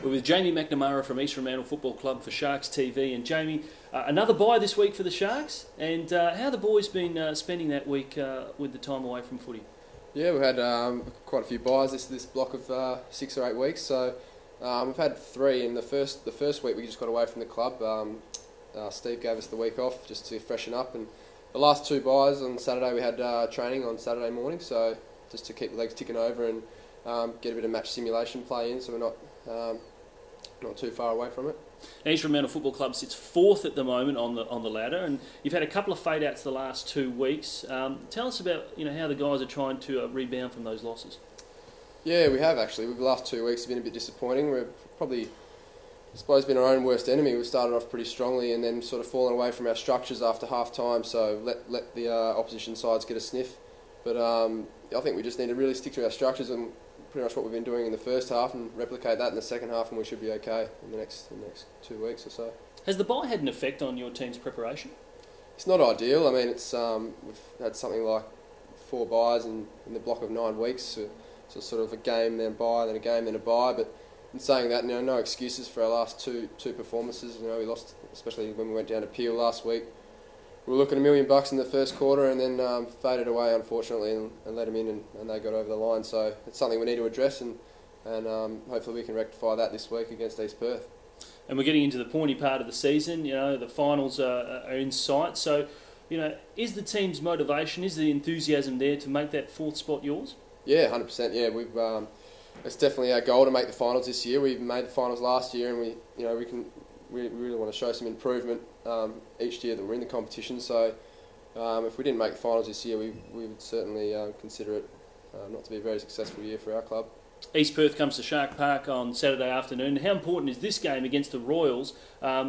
We're with Jamie McNamara from East Fremantle Football Club for Sharks TV. And Jamie, another bye this week for the Sharks. And how have the boys been spending that week with the time away from footy? Yeah, we've had quite a few byes this block of 6 or 8 weeks. So we've had 3 in the first week. We just got away from the club. Steve gave us the week off just to freshen up, and the last 2 byes on Saturday we had training on Saturday morning. So just to keep the legs ticking over and get a bit of match simulation play in, so we're not too far away from it. East Fremantle Football Club sits 4th at the moment on the ladder, and you've had a couple of fade outs the last 2 weeks. Tell us about how the guys are trying to rebound from those losses. Yeah, we have actually. The last 2 weeks have been a bit disappointing. We've probably, I suppose, been our own worst enemy. We started off pretty strongly and then sort of fallen away from our structures after half time. So let the opposition sides get a sniff. But I think we just need to really stick to our structures and pretty much what we've been doing in the first half and replicate that in the second half, and we should be okay in the next 2 weeks or so. Has the bye had an effect on your team's preparation? It's not ideal. I mean, it's we've had something like 4 byes in the block of 9 weeks, so sort of a game then bye, then a game then a bye. But in saying that, no excuses for our last two performances. We lost, especially when we went down to Peel last week. We were looking $1 million in the first quarter and then faded away, unfortunately, and let them in and they got over the line. So it's something we need to address, and hopefully we can rectify that this week against East Perth. And we're getting into the pointy part of the season. The finals are in sight. So, is the team's motivation, is the enthusiasm there to make that 4th spot yours? Yeah, 100%. Yeah, we've it's definitely our goal to make the finals this year. We made the finals last year, and we really want to show some improvement each year that we're in the competition. So if we didn't make the finals this year, we would certainly consider it not to be a very successful year for our club. East Perth comes to Shark Park on Saturday afternoon. How important is this game against the Royals,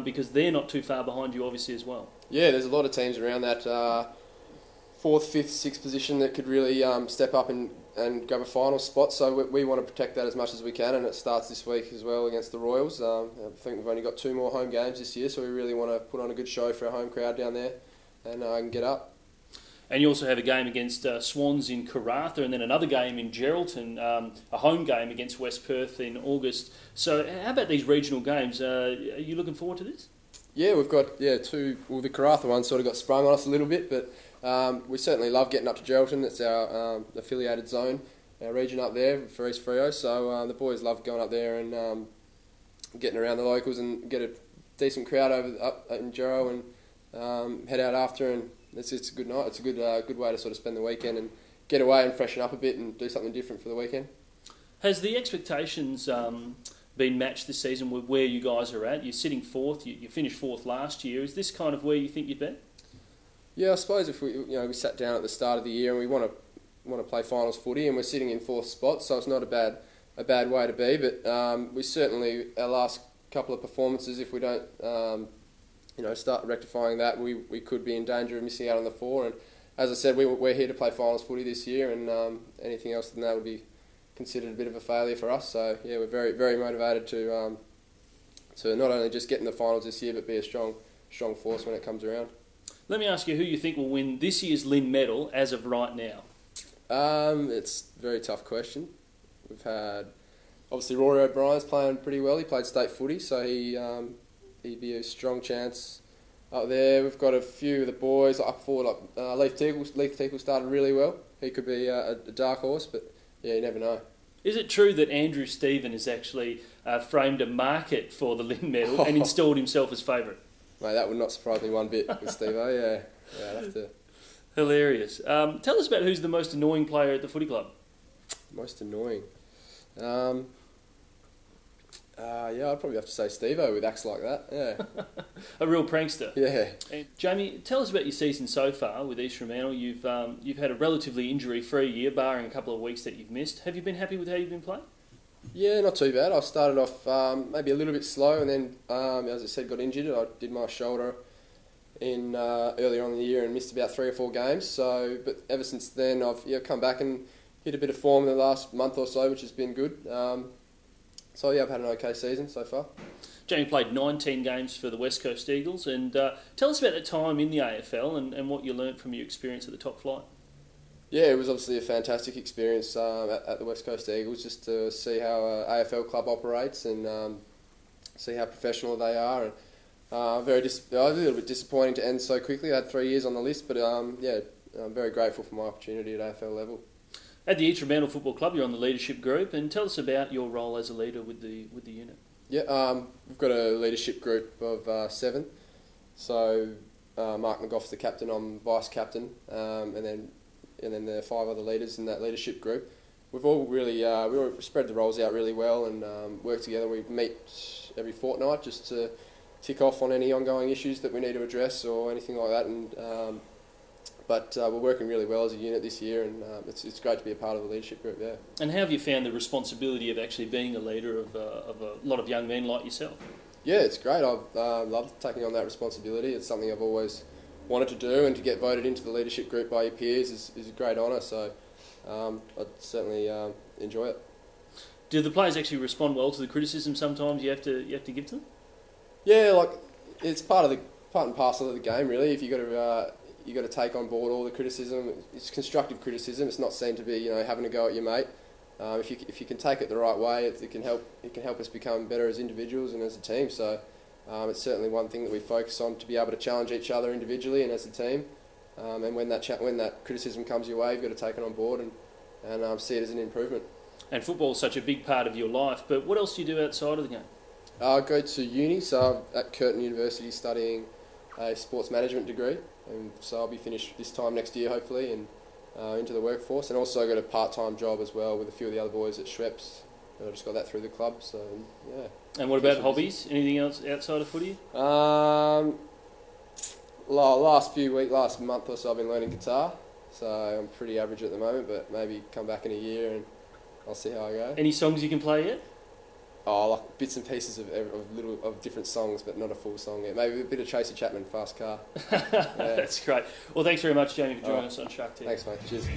because they're not too far behind you obviously as well? Yeah, there's a lot of teams around that 4th, 5th, 6th position that could really step up and grab a final spot, so we want to protect that as much as we can, and it starts this week as well against the Royals. I think we've only got 2 more home games this year, so we really want to put on a good show for our home crowd down there and get up. And you also have a game against Swans in Karratha, and then another game in Geraldton, a home game against West Perth in August. So how about these regional games? Are you looking forward to this? Yeah, we've got 2. Well, the Karratha one sort of got sprung on us a little bit, but we certainly love getting up to Geraldton. It's our affiliated zone, our region up there for East Freo. So the boys love going up there and getting around the locals and get a decent crowd up in Gero and head out after. And it's a good night. It's a good way to sort of spend the weekend and get away and freshen up a bit and do something different for the weekend. Has the expectations been matched this season with where you guys are at? You're sitting 4th. You finished 4th last year. Is this kind of where you think you'd be? Yeah, I suppose if we sat down at the start of the year and we want to play finals footy and we're sitting in 4th spot, so it's not a bad way to be. But we certainly, our last couple of performances, if we don't start rectifying that, we could be in danger of missing out on the 4. And as I said, we're here to play finals footy this year, and anything else than that would be considered a bit of a failure for us. So yeah, we're very, very motivated to not only just get in the finals this year, but be a strong force when it comes around. Let me ask you who you think will win this year's Lynn Medal as of right now. It's a very tough question. We've had, obviously, Rory O'Brien's playing pretty well. He played state footy, so he'd be a strong chance up there. We've got a few of the boys up forward, like Leith Teakle started really well. He could be a dark horse, but yeah, you never know. Is it true that Andrew Stephen has actually framed a market for the Lynn Medal and installed himself as favourite? Mate, that would not surprise me one bit with Steve-O, yeah. I'd have to... Hilarious. Tell us about who's the most annoying player at the footy club. Most annoying? Yeah, I'd probably have to say Steve-O with acts like that, yeah. A real prankster. Yeah. And Jamie, tell us about your season so far with East Fremantle. You've had a relatively injury-free year, barring a couple of weeks that you've missed. Have you been happy with how you've been playing? Yeah, not too bad. I started off maybe a little bit slow, and then, as I said, got injured. I did my shoulder in earlier on in the year and missed about 3 or 4 games. So, but ever since then, I've come back and hit a bit of form in the last month or so, which has been good. So yeah, I've had an okay season so far. Jamie played 19 games for the West Coast Eagles, and tell us about that time in the AFL and what you learnt from your experience at the top flight. Yeah, it was obviously a fantastic experience at the West Coast Eagles, just to see how an AFL club operates and see how professional they are. And a little bit disappointing to end so quickly. I had 3 years on the list, but yeah, I'm very grateful for my opportunity at AFL level. At the East Fremantle Football Club, you're on the leadership group, and tell us about your role as a leader with the unit. Yeah, we've got a leadership group of 7. So Mark McGough's the captain, I'm vice captain, and then there are 5 other leaders in that leadership group. We've all really we spread the roles out really well and work together. We meet every fortnight just to tick off on any ongoing issues that we need to address or anything like that. And but we're working really well as a unit this year, and it's great to be a part of the leadership group. Yeah. And how have you found the responsibility of actually being a leader of a lot of young men like yourself? Yeah, it's great. I've loved taking on that responsibility. It's something I've always wanted to do, and to get voted into the leadership group by your peers is a great honour. So I'd certainly enjoy it. Do the players actually respond well to the criticism sometimes you have to give to them? Yeah, like it's part and parcel of the game, really. If you got to take on board all the criticism. It's constructive criticism. It's not seen to be having a go at your mate. If you can take it the right way, it can help us become better as individuals and as a team. So it's certainly one thing that we focus on, to be able to challenge each other individually and as a team. And when that criticism comes your way, you've got to take it on board and see it as an improvement. And football is such a big part of your life, but what else do you do outside of the game? I go to uni, so I'm at Curtin University studying a sports management degree, and so I'll be finished this time next year hopefully, and into the workforce. And also got a part-time job as well with a few of the other boys at Schweppes. I just got that through the club, so yeah. And what about hobbies? Anything else outside of footy? Last month or so I've been learning guitar, so I'm pretty average at the moment, but maybe come back in a year and I'll see how I go. Any songs you can play yet? Oh, like bits and pieces of different songs, but not a full song yet. Maybe a bit of Tracy Chapman, Fast Car. Yeah. That's great. Well, thanks very much, Jamie, for joining us on Shark TV. Thanks, mate. Cheers.